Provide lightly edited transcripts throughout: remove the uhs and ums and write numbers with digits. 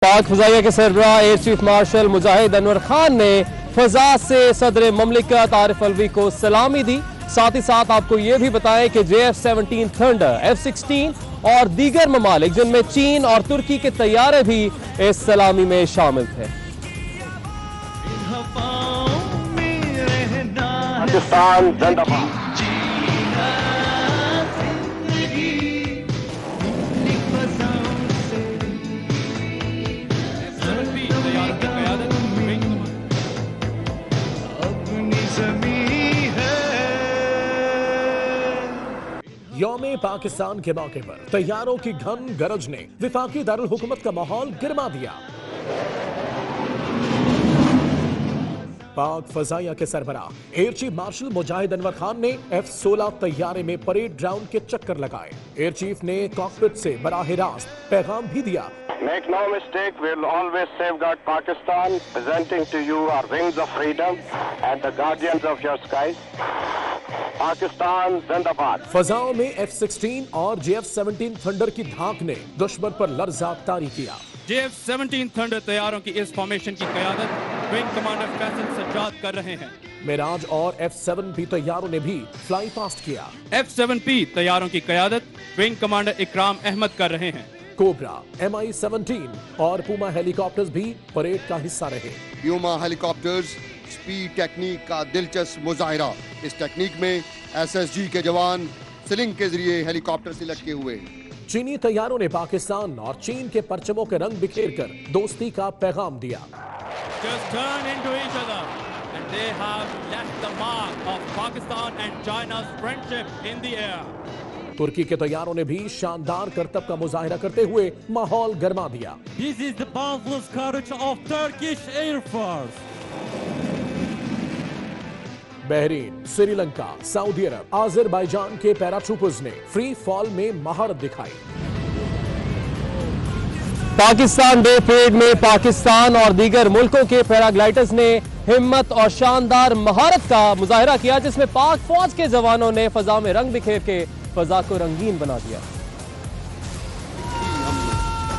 पाक फजाइया के सरबराह air chief marshal मुजाहिद अनवर खान ने फजा से सदर ममलिकत आरिफ अलवी को सलामी दी। साथ ही साथ आपको ये भी बताएं कि JF-17 थंडर, F-16 और दीगर ममालिक जिनमें चीन और तुर्की के तैयारे भी इस सलामी में शामिल थे। पाकिस्तान जिंदाबाद। यौम पाकिस्तान के मौके पर तैयारों की घन गरज ने विफाकी दारुल हुकूमत का माहौल गिरमा दिया। पाक फजाइया के सरबराह एयर चीफ मार्शल मुजाहिद अनवर खान ने F-16 तैयारे में परेड ग्राउंड के चक्कर लगाए। एयर चीफ ने कॉकपिट से बराह रास्त पैगाम भी दिया। Make no mistake, we will always safeguard Pakistan, presenting to you our wings of freedom and the guardians of your skies. Pakistan जिंदाबाद। फजाओं में F-16 और JF-17 थंडर की धाक ने दुश्मन पर लर्जा तारी किया। JF-17 थंडर तैयारों की इस फॉर्मेशन की क़यादत विंग कमांडर फैसल सज्जाद कर रहे हैं। मिराज और F-7P तैयारों ने भी फ्लाई पास्ट किया। F-7P तैयारों की क़यादत विंग कमांडर इकराम अहमद कर रहे हैं। कोबरा, Mi-17 और पूमा हेलीकॉप्टर्स भी परेड का हिस्सा रहे। प्यूमा हेलीकॉप्टर्स स्पीड टेक्निक का दिलचस्प मुजाहिरा। इस टेक्निक में SSG के जवान स्लिंग के जरिए हेलीकॉप्टर से लटके हुए। चीनी तैयारों ने पाकिस्तान और चीन के परचमों के रंग बिखेर कर दोस्ती का पैगाम दिया। Just turn into each other and they have left the mark of Pakistan and China's friendship in the air. तुर्की के तैयारों ने भी शानदार करतब का मुजाहिरा करते हुए माहौल गरमा दिया। This is the boundless courage of Turkish Air Force. Bahrain, Sri Lanka, Saudi Arab, Azerbaijan के पैराट्रूपर्स ने फ्री फॉल में महारत दिखाई। पाकिस्तान डे परेड में पाकिस्तान और दीगर मुल्कों के पैराग्लाइडर्स ने हिम्मत और शानदार महारत का मुजाहिरा किया, जिसमें पाक फौज के जवानों ने फजा में रंग बिखेर के फजा को रंगीन बना दिया।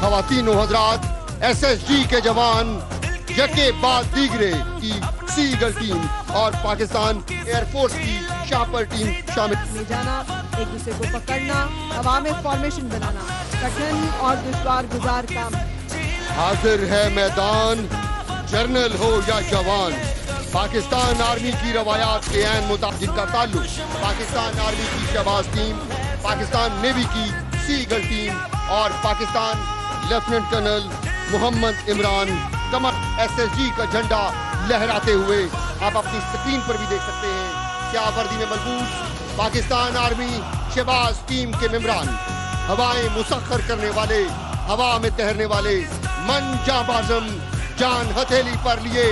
ख़वातीन व हज़रात, SSG के जवान यके बाद दीगरे की सीगल टीम और पाकिस्तान एयरफोर्स की शापर टीम शामिल। ले जाना, एक दूसरे को पकड़ना, हवा में फॉर्मेशन बनाना, कठिन और दुश्वार गुजार काम। हाजिर है मैदान, जर्नल हो या जवान, पाकिस्तान आर्मी की रवायात के ऐन मुताबिक जिनका ताल्लुक पाकिस्तान आर्मी की शहबाज टीम, पाकिस्तान नेवी की सीगल टीम और पाकिस्तान लेफ्टिनेंट कर्नल मोहम्मद इमरान कमर SSG का झंडा लहराते हुए आप अपनी स्क्रीन पर भी देख सकते हैं। क्या वर्दी में मलबूस पाकिस्तान आर्मी शहबाज टीम के मेंबरान, हवाएं मुसख्खर करने वाले, हवा में तैरने वाले, मन जाबाज़म जान हथेली पर लिए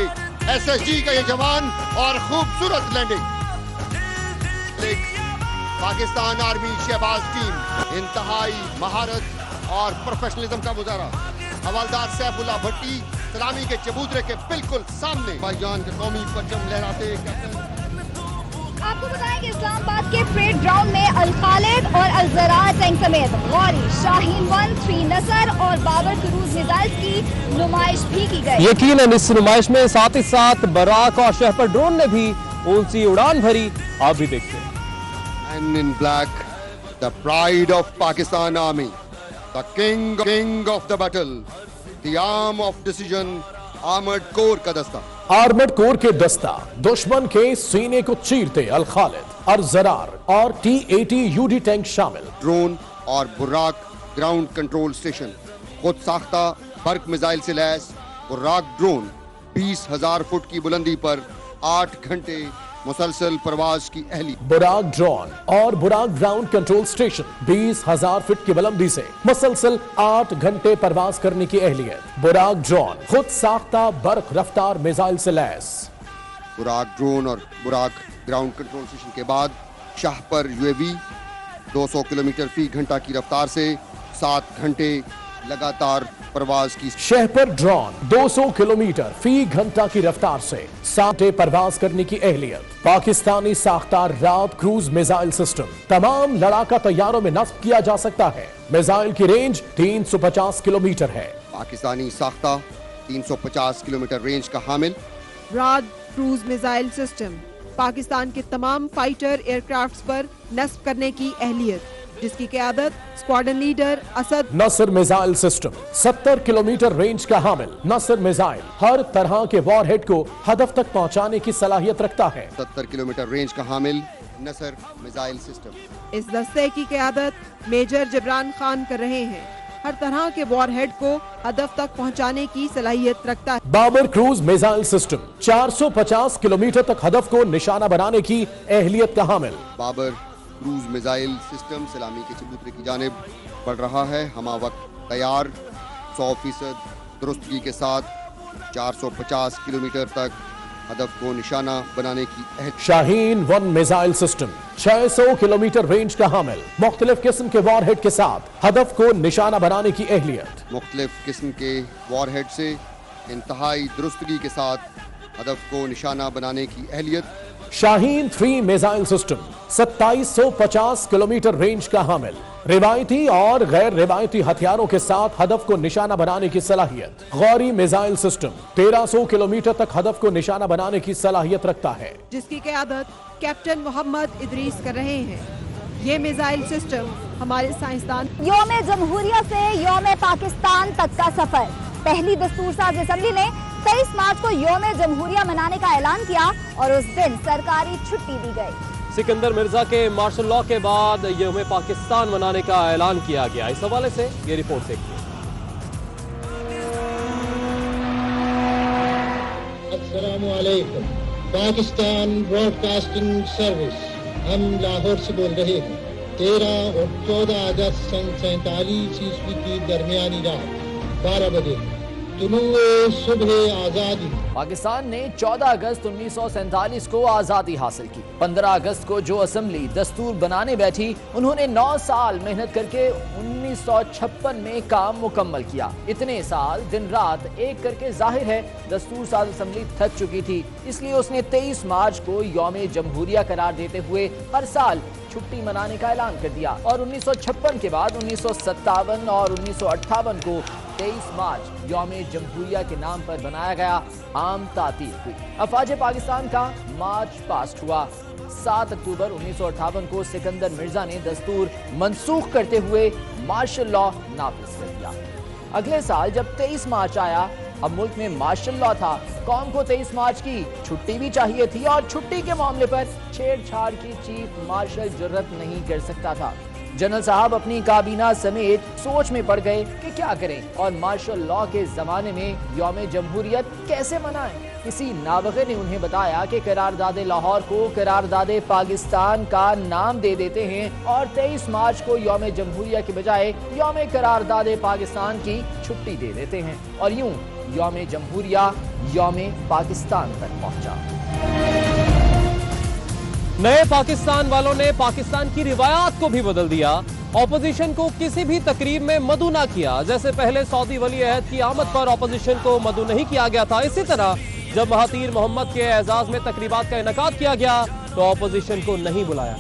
SSG का ये जवान और खूबसूरत landing. Pakistan army Shahbaz team इंतहाई महारत और प्रोफेशनलिज्म का मुजाहरा। हवालदार सैफुल्लाह भट्टी सलामी के चबूतरे के बिल्कुल सामने भाईजान के कौमी परचम लहराते। आपको बताएं कि इस्लामाबाद के परेड ग्राउंड में अल खालिद और अल ज़रा टैंक समेत गौरी, शाहीन-1, 3 नसर और बाबर क्रूज मिसाइल्स की नुमाइश भी की गई। यकीनन इस नुमाइश में साथ ही साथ बराक और शहपर ड्रोन ने भी ऊंची उड़ान भरी। आप भी देखते हैं। And in black, the pride of Pakistan Army, the king of the battle, the arm of decision, armored corps का दस्ता। आर्मर्ड कोर के दस्ता दुश्मन के सीने को चीरते अल खालिद, अल ज़रार और T-80 UD टैंक शामिल। ड्रोन और बुर्राक ग्राउंड कंट्रोल स्टेशन, खुद साख्ता बर्क मिसाइल से लैस बुर्राक ड्रोन 20,000 फुट की बुलंदी पर 8 घंटे मुसलसल परवाज की अहली। बुराक ड्रोन और बुराक ग्राउंड कंट्रोल स्टेशन 20,000 फीट की बुलंदी से मुसलसल 8 घंटे परवाज करने की अहलियत। बुराक ड्रोन खुद साख्ता बर्क रफ्तार मिसाइल से लैस। बुराक ड्रोन और बुराक ग्राउंड कंट्रोल स्टेशन के बाद शाह पर UAV 200 किलोमीटर फी घंटा की रफ्तार से 7 घंटे लगातार परवाज की। शहपर ड्रोन 200 किलोमीटर फी घंटा की रफ्तार से 7 परवाज करने की अहलियत। पाकिस्तानी साख्ता रात क्रूज मिसाइल सिस्टम तमाम लड़ाका तैयारों में नस्ब किया जा सकता है। मिसाइल की रेंज 350 किलोमीटर है। پاکستانی ساختہ 350 کلومیٹر رینج کا حامل راج کروز میزائل سسٹم پاکستان کے تمام فائٹر ایئر کرافٹس پر نصب کرنے کی اہلیت، جس کی قیادت اسکواڈن لیڈر اسد نصر میزائل سسٹم 70 کلومیٹر رینج کا حامل نصر میزائل ہر طرح کے وار ہیڈ کو ہدف تک پہنچانے کی صلاحیت رکھتا ہے۔ 70 کلومیٹر رینج کا حامل نصر میزائل سسٹم۔ اس دستے کی قیادت میجر جبران خان کر رہے ہیں، ہر طرح کے وار ہیڈ کو ہدف تک پہنچانے کی صلاحیت رکھتا ہے۔ Babar cruise missile system 450 kilometre تک ہدف کو نشانہ بنانے کی اہلیت کا حامل بابر کروز میزائل سسٹم سلامی کے چبوترے کی جانب بڑھ رہا ہے، ہمہ وقت تیار، 100% درستگی کے ساتھ 450 کلومیٹر تک ہدف کو نشانہ بنانے کی اہلیت۔ شاہین 1 میزائل سسٹم 600 کلومیٹر رینج کا حامل مختلف قسم کے وار ہیڈ کے ساتھ ہدف کو نشانہ بنانے کی اہلیت۔ مختلف قسم کے وار ہیڈ سے انتہائی درستگی کے ساتھ ہدف کو نشانہ بنانے کی اہلیت۔ شاہین 3 میزائل سسٹم 2750 کلومیٹر رینج کا حامل روایتی اور غیر روایتی ہتھیاروں کے ساتھ ہدف کو نشانہ بنانے کی صلاحیت۔ غوری میزائل سسٹم 1300 کلومیٹر تک ہدف کو نشانہ بنانے کی صلاحیت رکھتا ہے، جس کی قیادت کیپٹن محمد ادریس کر رہے ہیں۔ یہ میزائل سسٹم ہمارے سائنسدان یوم جمہوریہ سے یوم پاکستان تک کا سفر، پہلی دستور ساز اسمبلی نے 23 مارچ کو یوم جمہوریہ منانے کا اعلان کیا اور اس دن سرکاری چھٹی دی گئی۔ سکندر مرزا کے مارشل لاء کے بعد یوم پاکستان منانے کا اعلان کیا گیا، اس حوالے سے یہ رپورٹ دیکھیے۔ السلام علیکم، پاکستان براڈ کاسٹنگ سروس، ہم لاہور سے بول رہے ہیں۔ 13 اور 14 اگست سن 47 عیسوی کی درمیانی رات 12 بجے طلوع صبح آزادی۔ پاکستان نے 14 اگست 1947 کو آزادی حاصل کی۔ 15 اگست کو جو اسمبلی دستور بنانے بیٹھی، انہوں نے 9 سال محنت کر کے 1956 میں کام مکمل کیا۔ اتنے سال دن رات ایک کر کے ظاہر ہے دستور ساز اسمبلی تھک چکی تھی، اس لیے اس نے 23 مارچ کو یوم جمہوریہ قرار دیتے ہوئے ہر سال چھٹی منانے کا اعلان کر دیا، اور 1956 کے بعد 1957 اور 1958 کو 23 مارچ یوم جمہوریہ کے نام پر بنایا گیا، عام تعطیل ہوئی۔ افواج پاکستان کا مارچ پاسٹ ہوا۔ 7 اکتوبر 1958 کو سکندر مرزا نے دستور منسوخ کرتے ہوئے مارشل لاء نافذ کر دیا۔ اگلے سال جب 23 مارچ آیا، اب ملک میں مارشل لاء تھا، قوم کو 23 مارچ کی چھٹی بھی چاہیے تھی، اور چھٹی کے معاملے پر چھیڑ چھاڑ کی چیف مارشل جرت نہیں کر سکتا تھا۔ جنرل صاحب اپنی کابینہ سمیت سوچ میں پڑ گئے کہ کیا کریں اور مارشل لاء کے زمانے میں یوم جمہوریت کیسے منائیں۔ کسی نابغے نے انہیں بتایا کہ قرارداد لاہور کو قرارداد پاکستان کا نام دے دیتے ہیں اور 23 مارچ کو یوم جمہوریہ کے بجائے یوم قرارداد پاکستان کی چھٹی دے دیتے ہیں، اور یوں یوم جمہوریہ یوم پاکستان تک پہنچا۔ نئے پاکستان والوں نے پاکستان کی روایات کو بھی بدل دیا۔ اپوزیشن کو کسی بھی تقریب میں مدعو نہ کیا، جیسے پہلے سعودی ولی عہد کی آمد پر اپوزیشن کو مدعو نہیں کیا گیا تھا، اسی طرح جب مہاتیر محمد کے اعزاز میں تقریبات کا انعقاد کیا گیا تو اپوزیشن کو نہیں بلایا۔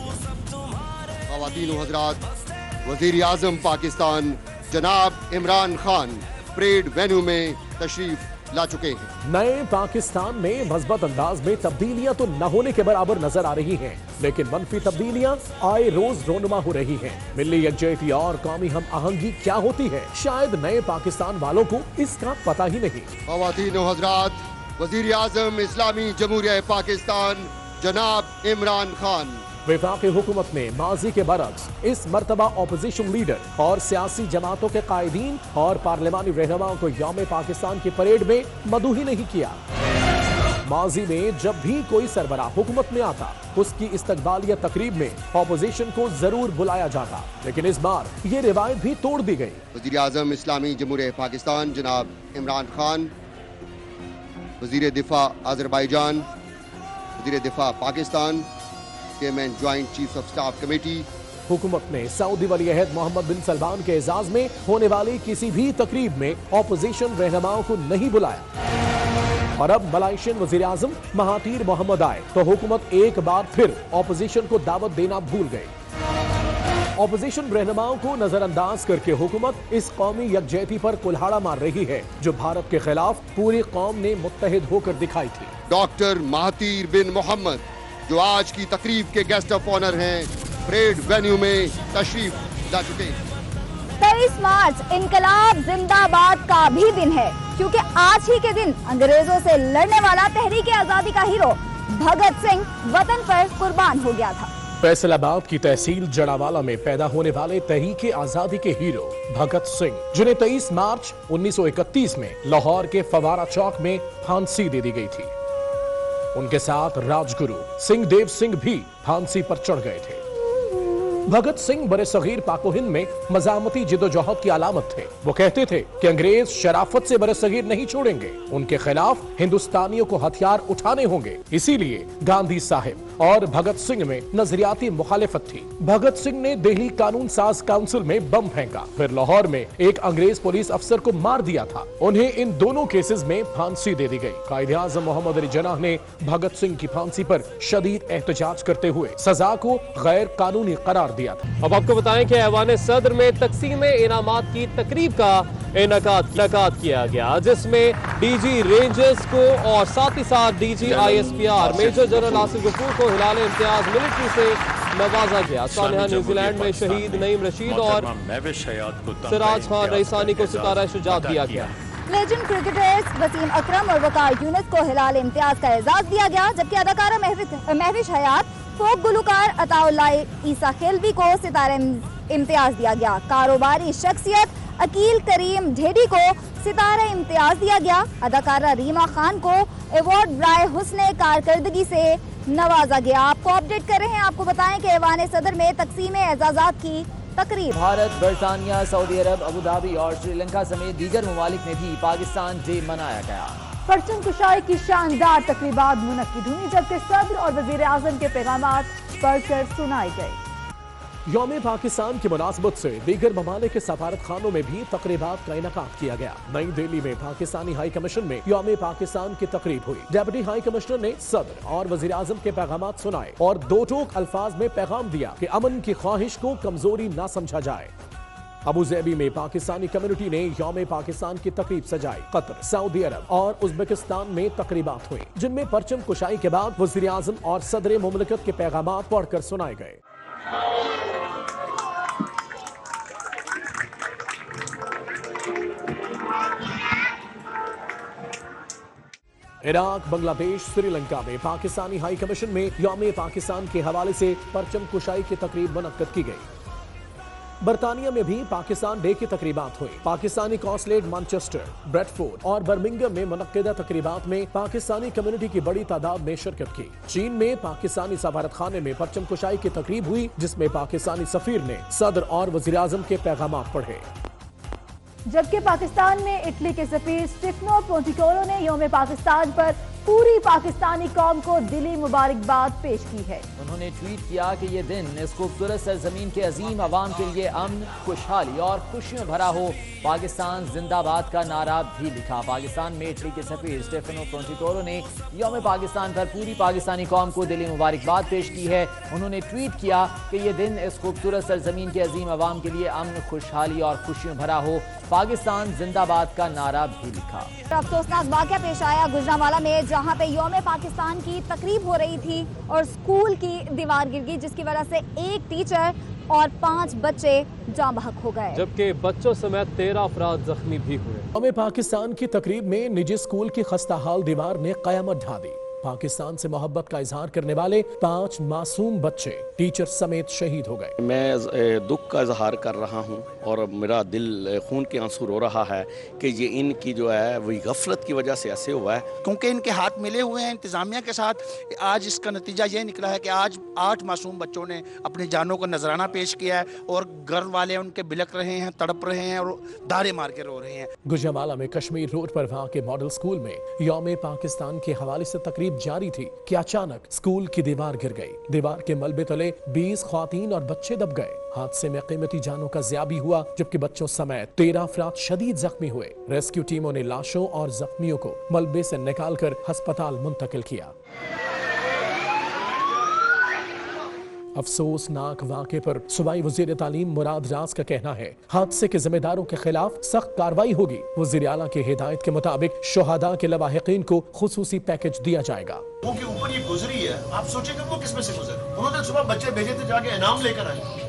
خواتین و حضرات، وزیر اعظم پاکستان جناب عمران خان پریڈ وینیو میں تشریف لا چکے ہیں۔ نئے پاکستان میں مثبت انداز میں تبدیلیاں تو نہ ہونے کے برابر نظر آ رہی ہیں، لیکن منفی تبدیلیاں آئے روز رونما ہو رہی ہیں۔ ملی یکجہتی اور قومی ہم آہنگی کیا ہوتی ہے، شاید نئے پاکستان والوں کو اس کا پتہ ہی نہیں۔ خواتین و حضرات، وزیر اعظم اسلامی جمہوریہ پاکستان جناب عمران خان وفاقی حکومت نے ماضی کے برعکس اس مرتبہ اپوزیشن لیڈر اور سیاسی جماعتوں کے قائدین اور پارلیمانی رہنماؤں کو یوم پاکستان کی پریڈ میں مدعو ہی نہیں کیا۔ ماضی میں جب بھی کوئی سربراہ حکومت میں آتا، اس کی استقبالیہ تقریب میں اپوزیشن کو ضرور بلایا جاتا، لیکن اس بار یہ روایت بھی توڑ دی گئی۔ وزیر اعظم اسلامی جمہوریہ پاکستان جناب عمران خان، وزیر دفاع آذربائیجان، وزیر دفاع Pakistan, chairman joint chief of staff committee. حکومت نے سعودی ولی عہد محمد بن سلمان کے اعزاز میں ہونے والی کسی بھی تقریب میں اپوزیشن رہنماؤں کو نہیں بلایا، اور اب ملائیشین وزیر اعظم مہاتیر محمد آئے تو حکومت ایک بار پھر اپوزیشن کو دعوت دینا بھول گئی۔ अपोजिशन रहनुमाओं को नजरअंदाज करके हुकूमत इस कौमी यकजहती पर कुल्हाड़ा मार रही है जो भारत के खिलाफ पूरी कौम ने मुत्तहिद होकर दिखाई थी। डॉक्टर महातीर बिन मोहम्मद जो आज की तकरीब के गेस्ट ऑफ ऑनर हैं, परेड वेन्यू में तशरीफ ला चुके हैं। 23 मार्च इनकलाब जिंदाबाद का भी दिन है क्योंकि आज ही के दिन अंग्रेजों से लड़ने वाला तहरीक आजादी का हीरो भगत सिंह वतन पर कुर्बान हो गया था। फैसलाबाद की तहसील जड़ावाला में पैदा होने वाले तहरीक आजादी के हीरो भगत सिंह, जिन्हें 23 मार्च 1931 में लाहौर के फवारा चौक में फांसी दे दी गई थी। उनके साथ राजगुरु सिंह देव सिंह भी फांसी पर चढ़ गए थे। भगत सिंह बड़े सगीर पाको हिंद में मजामती जिदोजहद की अलामत थे। वो कहते थे कि अंग्रेज शराफत से बड़े सगीर नहीं छोड़ेंगे, उनके खिलाफ हिंदुस्तानियों को हथियार उठाने होंगे। इसीलिए गांधी साहब और भगत सिंह में नजरियाती मुखालिफत थी। भगत सिंह ने दिल्ली कानून साज काउंसिल में बम फेंका, फिर लाहौर में एक अंग्रेज पुलिस अफसर को मार दिया था। उन्हें इन दोनों केसेस में फांसी दे दी गई। कायदे आजम मोहम्मद अली जिन्नाह ने भगत सिंह की फांसी पर शदीद एहतजाज करते हुए सजा को गैर कानूनी करार दिया था। अब आपको बताएं कि ऐवान सदर में तकसीम इनामात की तकरीब का इनकाद किया गया, जिसमें डीजी रेंजर्स को और साथ ही साथ DG ISPR major general Asif Ghafoor को हिलाल इम्तियाज मिलिट्री से नवाजा गया। सालिहा न्यूजीलैंड में शहीद नईम रशीद और सिराज खान रईसानी को सितारा शुजात दिया गया। लेजेंड क्रिकेटर्स वसीम अकरम और वकार यूनुस को हिलाल इम्तियाज का एजाज दिया गया, जबकि अदाकारा महविश हयात, फोक गुलकार अताउल्लाह ईसा खेलवी को सितारा इम्तियाज दिया गया। कारोबारी शख्सियत अकील करीम ढेडी को सितारा इम्तियाज दिया गया। अदाकारा रीमा खान को अवार्ड बराए हुस्ने कारकर्दगी से नवाजा गया। आपको अपडेट कर रहे हैं, आपको बताएं कि ऐवान सदर में तकसीम एजाजात की तकरीब। भारत, बरतानिया, सऊदी अरब, अबू धाबी और श्रीलंका समेत दीगर ममालिक में भी पाकिस्तान डे मनाया गया। परचम कुशाई की शानदार तकरीबात मुनक्किद हुई, जबकि सदर और वजीर आजम के पैगामात पढ़कर सुनाए गए। यौम पाकिस्तान की मुनासबत से दीगर ममालिक के सफारत खानों में भी तकरीबात का इनकाद किया गया। नई दिल्ली में पाकिस्तानी हाई कमीशन में यौम पाकिस्तान की तकरीब हुई। डेप्यूटी हाई कमिश्नर ने सदर और वजीर आजम के पैगामात सुनाए और दो टोक अल्फाज में पैगाम दिया कि अमन की ख्वाहिश को कमजोरी ना समझा जाए। अबू ज़ैबी में पाकिस्तानी कम्युनिटी ने यौम पाकिस्तान की तकरीब सजाई। कतर, सऊदी अरब और उज़्बेकिस्तान में तकरीबात हुई, जिनमें परचम कुशाई के बाद वज़ीर आज़म और सदर मुमलिकत के पैगामात पढ़कर सुनाए गए। इराक, बांग्लादेश, श्रीलंका में पाकिस्तानी हाई कमीशन में यौम पाकिस्तान के हवाले से परचम कुशाई की तकरीब मुनक्कद की गई। बरतानिया में भी पाकिस्तान डे की तकरीबात हुई। पाकिस्तानी कौंसलेट मैनचेस्टर, ब्रेडफोर्ड और बर्मिंघम में मुनक्किदा तकरीबात में पाकिस्तानी कम्युनिटी की बड़ी तादाद ने शिरकत की। चीन में पाकिस्तानी सफारत खाने में परचम कुशाई की तकरीब हुई, जिसमें पाकिस्तानी सफीर ने सदर और वज़ीर आज़म के पैगामात पढ़े। जबकि पाकिस्तान में इटली के सफीर स्टेफनो पोंटिकोलो ने यौम पाकिस्तान पर पूरी पाकिस्तानी कौम को दिली मुबारकबाद पेश की है। उन्होंने ट्वीट किया कि ये दिन इस खूबसूरत सरजमीन के अजीम अवाम के लिए अमन, खुशहाली और खुशियों भरा हो। पाकिस्तान जिंदाबाद का नारा भी लिखा। पाकिस्तान में इटली के सफीर स्टेफनो पोंटिकोलो ने यौम पाकिस्तान पर पूरी पाकिस्तानी कौम को दिली मुबारकबाद पेश की है। उन्होंने ट्वीट किया कि ये दिन इस खूबसूरत सरजमीन के अजीम अवाम के लिए अमन, खुशहाली और खुशियों भरा हो। पाकिस्तान जिंदाबाद का नारा भी लिखा। अफसोसनाक वाक़या पेश आया गुजरांवाला में, जहां पे यौम पाकिस्तान की तकरीब हो रही थी और स्कूल की दीवार गिर गई, जिसकी वजह से एक टीचर और 5 बच्चे जाँ बहक हो गए, जबकि बच्चों समेत 13 अफराद जख्मी भी हुए। यौम पाकिस्तान की तकरीब में निजी स्कूल की खस्ताहाल दीवार ने कयामत ढा दी। पाकिस्तान से मोहब्बत का इजहार करने वाले 5 मासूम बच्चे टीचर समेत शहीद हो गए। मैं दुख का इजहार कर रहा हूं और मेरा दिल खून के आंसू रो रहा है कि ये इनकी जो है वही गफलत की वजह से ऐसे हुआ है, क्योंकि इनके हाथ मिले हुए हैं इंतजामिया के साथ। आज इसका नतीजा ये निकला है कि आज 8 मासूम बच्चों ने अपनी जानों का नजराना पेश किया है और घर वाले उनके बिलक रहे हैं, तड़प रहे हैं और धारे मार के रो रहे हैं। गुजरांवाला में कश्मीर रोड पर वहाँ के मॉडल स्कूल में यौम पाकिस्तान के हवाले से तकरीब जारी थी कि अचानक स्कूल की दीवार गिर गई। दीवार के मलबे तले 20 ख्वातीन और बच्चे दब गए। हादसे में कीमती जानों का ज़िया भी हुआ, जबकि बच्चों समेत 13 अफराद शदीद जख्मी हुए। रेस्क्यू टीमों ने लाशों और जख्मियों को मलबे से निकालकर अस्पताल मुंतकिल किया। अफसोसनाक वाक़े पर सूबाई वज़ीर तालीम मुराद राज का कहना है हादसे के जिम्मेदारों के खिलाफ सख्त कार्रवाई होगी। वज़ीर आला की हिदायत के मुताबिक शुहदा के लवाहिकीन को खुसूसी पैकेज दिया जाएगा। के ऊपर ये गुजरी है, आप सोचेंगे वो किसमें से गुजरे। उन्होंने सुबह बच्चे भेजे थे जाके इनाम लेकर आए,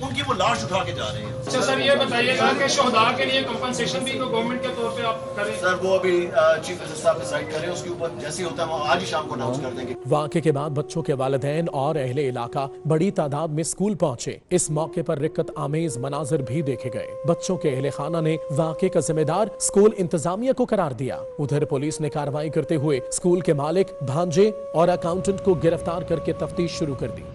उनकी वो लाश उठा के जा रहे हैं। अच्छा सर ये बताइएगा कि शोहदा के लिए कंपनसेशन भी तो गवर्नमेंट के तौर पे आप करें। सर वो अभी चीफ मिनिस्टर साहब डिसाइड करें, उसके ऊपर जैसे ही होता है वो आज ही शाम को अनाउंस कर देंगे। वाक़े के बाद बच्चों के वालिदैन और अहले इलाका बड़ी तादाद में स्कूल पहुंचे। इस मौके पर रिक्कत आमेज मनाजिर भी देखे गए। बच्चों के अहले खाना ने वाक़े का जिम्मेदार स्कूल इंतजामिया को करार दिया। उधर पुलिस ने कार्रवाई करते हुए स्कूल के मालिक, भांजे और अकाउंटेंट को गिरफ्तार करके तफ्तीश शुरू कर दी।